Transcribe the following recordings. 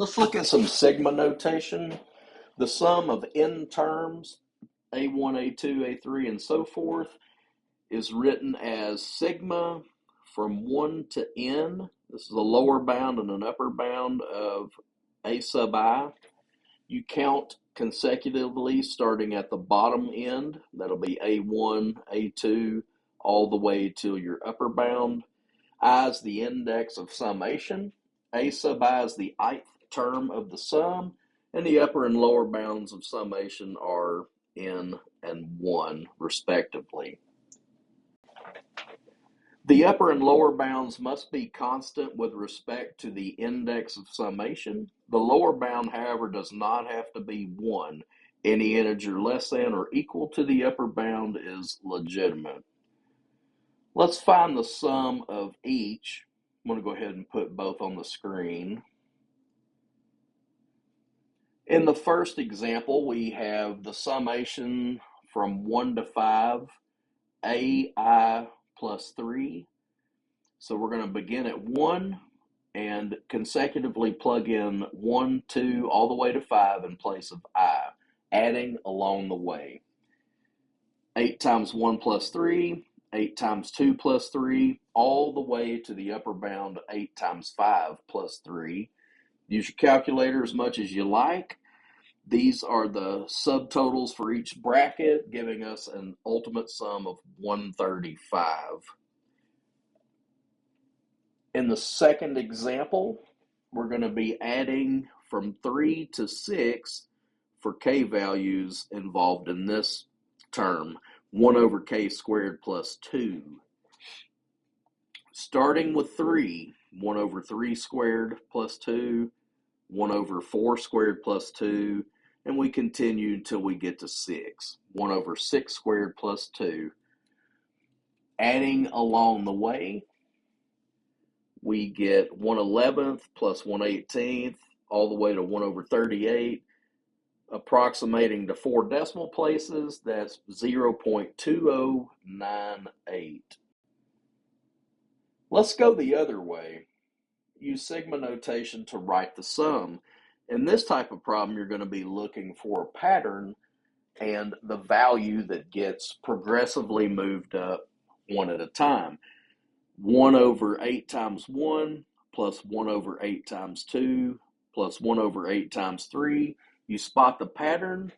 Let's look at some sigma notation. The sum of n terms, A1, A2, A3, and so forth, is written as sigma from 1 to n. This is a lower bound and an upper bound of A sub I. You count consecutively starting at the bottom end. That'll be A1, A2, all the way till your upper bound. I is the index of summation. A sub I is the ith term of the sum, and the upper and lower bounds of summation are n and 1, respectively. The upper and lower bounds must be constant with respect to the index of summation. The lower bound, however, does not have to be 1. Any integer less than or equal to the upper bound is legitimate. Let's find the sum of each. I'm going to go ahead and put both on the screen. In the first example, we have the summation from 1 to 5, ai plus 3. So we're going to begin at 1 and consecutively plug in 1, 2, all the way to 5 in place of I, adding along the way. 8 times 1 plus 3, 8 times 2 plus 3, all the way to the upper bound, 8 times 5 plus 3. Use your calculator as much as you like. These are the subtotals for each bracket, giving us an ultimate sum of 135. In the second example, we're going to be adding from 3 to 6 for k values involved in this term, 1 over k squared plus 2. Starting with 3, 1 over 3 squared plus 2, 1 over 4 squared plus 2, and we continue until we get to 6, 1 over 6 squared plus 2. Adding along the way, we get 1/11th plus 1/18th, all the way to 1 over 38, approximating to 4 decimal places. That's 0.2098. Let's go the other way. Use sigma notation to write the sum. In this type of problem, you're going to be looking for a pattern and the value that gets progressively moved up one at a time. 1 over 8 times 1 plus 1 over 8 times 2 plus 1 over 8 times 3. You spot the pattern.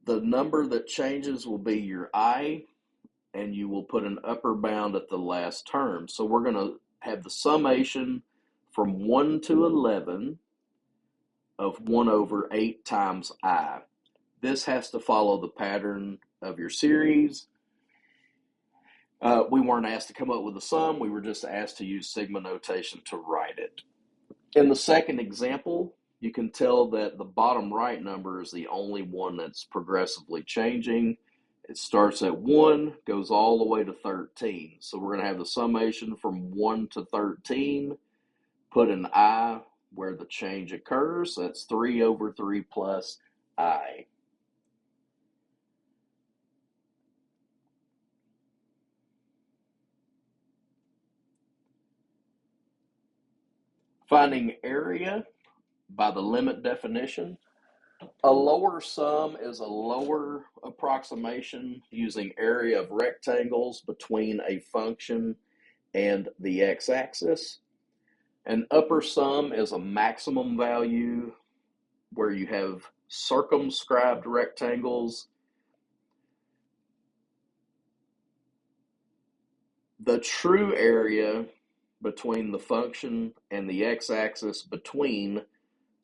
The number that changes will be your I, and you will put an upper bound at the last term. So we're going to have the summation from 1 to 11 of 1 over 8 times I. This has to follow the pattern of your series. We weren't asked to come up with a sum. We were just asked to use sigma notation to write it. In the second example, you can tell that the bottom right number is the only one that's progressively changing. It starts at 1, goes all the way to 13. So we're going to have the summation from 1 to 13, put an I where the change occurs. That's 3 over 3 plus I. Finding area by the limit definition. A lower sum is a lower approximation using area of rectangles between a function and the x-axis. An upper sum is a maximum value where you have circumscribed rectangles. The true area between the function and the x-axis between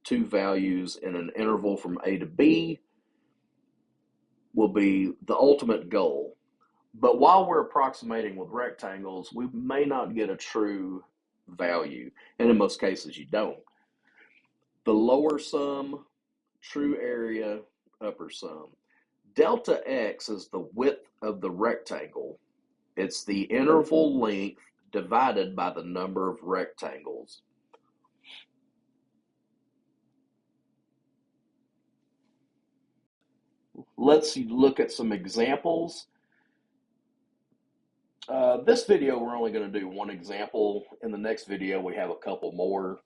two values in an interval from A to B will be the ultimate goal. But while we're approximating with rectangles, we may not get a true value, and in most cases you don't. The lower sum, true area, upper sum. Delta x is the width of the rectangle. It's the interval length divided by the number of rectangles. Let's look at some examples. This video, we're only going to do one example. In the next video, we have a couple more.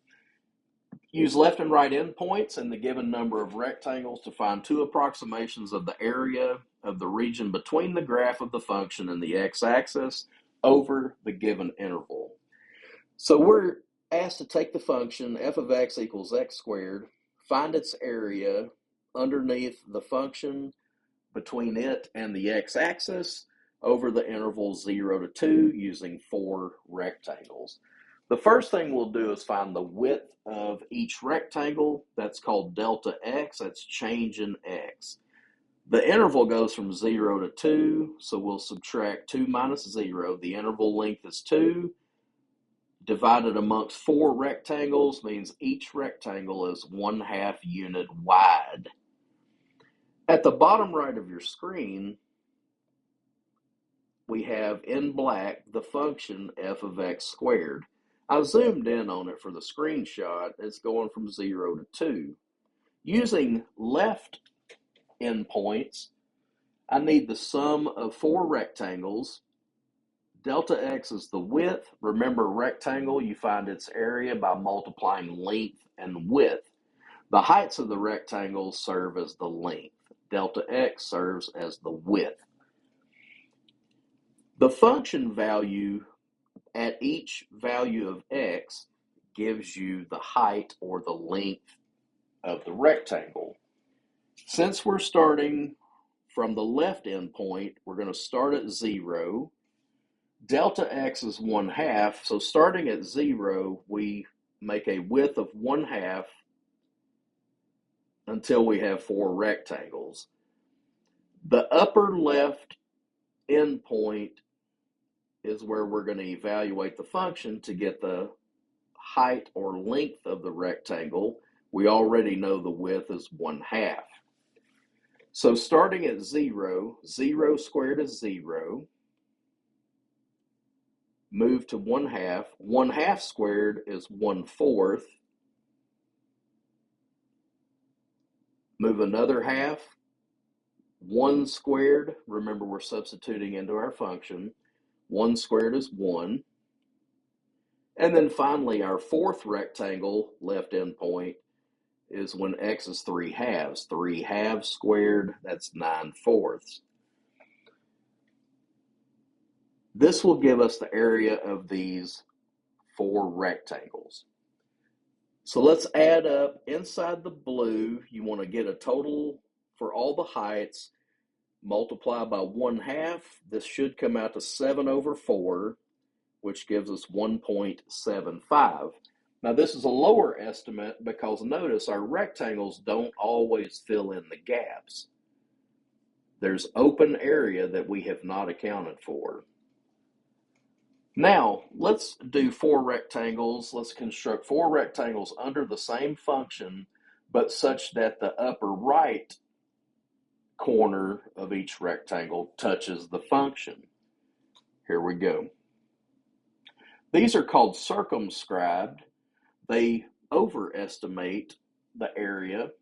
Use left and right endpoints in the given number of rectangles to find two approximations of the area of the region between the graph of the function and the x-axis over the given interval. So we're asked to take the function f of x equals x squared, find its area underneath the function between it and the x-axis over the interval 0 to 2 using 4 rectangles. The first thing we'll do is find the width of each rectangle. That's called delta x. That's change in x. The interval goes from 0 to 2, so we'll subtract 2 minus 0. The interval length is 2. Divided amongst 4 rectangles means each rectangle is 1/2 unit wide. At the bottom right of your screen, we have in black the function f of x squared. I zoomed in on it for the screenshot. It's going from 0 to 2. Using left endpoints, I need the sum of 4 rectangles. Delta x is the width. Remember, rectangle, you find its area by multiplying length and width. The heights of the rectangles serve as the length. Delta x serves as the width. The function value at each value of x gives you the height or the length of the rectangle. Since we're starting from the left endpoint, we're going to start at 0. Delta x is 1/2, so starting at 0, we make a width of 1/2 until we have 4 rectangles. The upper left endpoint is where we're going to evaluate the function to get the height or length of the rectangle. We already know the width is 1/2. So starting at 0, 0 squared is 0. Move to 1/2. 1/2 squared is 1/4. Move another half. 1 squared, remember we're substituting into our function. 1 squared is 1. And then finally, our 4th rectangle left endpoint is when x is 3/2. 3/2 squared, that's 9/4. This will give us the area of these 4 rectangles. So let's add up inside the blue. You want to get a total for all the heights. Multiply by 1/2. This should come out to 7/4, which gives us 1.75. Now this is a lower estimate because notice our rectangles don't always fill in the gaps. There's open area that we have not accounted for. Now let's do 4 rectangles. Let's construct 4 rectangles under the same function, but such that the upper right corner of each rectangle touches the function. Here we go. These are called circumscribed. They overestimate the area.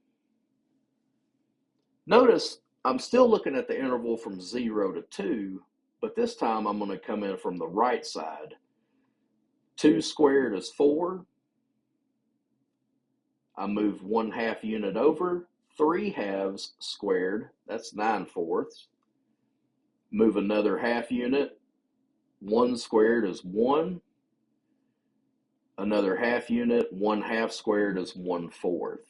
Notice I'm still looking at the interval from 0 to 2, but this time I'm going to come in from the right side. 2 squared is 4. I move 1/2 unit over. 3/2 squared, that's 9/4. Move another half unit. 1 squared is 1. Another half unit. 1/2 squared is 1/4.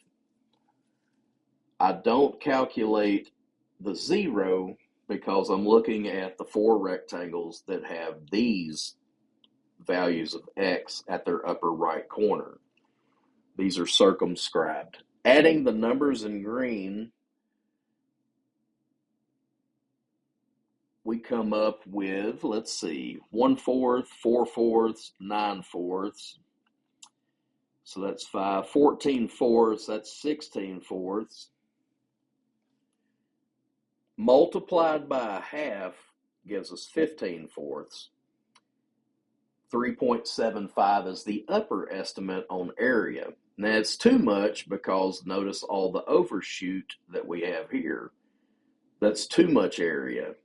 I don't calculate the 0 because I'm looking at the 4 rectangles that have these values of x at their upper right corner. These are circumscribed. Adding the numbers in green, we come up with, let's see, 1/4, 4/4, 9/4. So that's 5. 14/4, that's 16/4. Multiplied by 1/2 gives us 15/4. 3.75 is the upper estimate on area. Now it's too much because notice all the overshoot that we have here. That's too much area.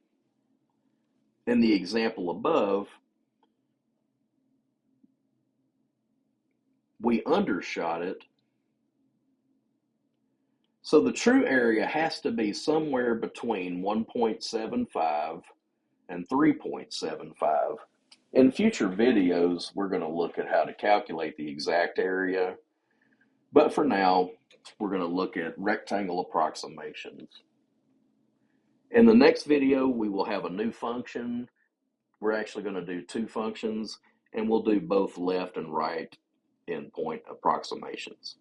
In the example above, we undershot it So the true area has to be somewhere between 1.75 and 3.75. In future videos, we're going to look at how to calculate the exact area, but for now, we're going to look at rectangle approximations. In the next video, we will have a new function. We're actually going to do two functions, and we'll do both left and right endpoint approximations.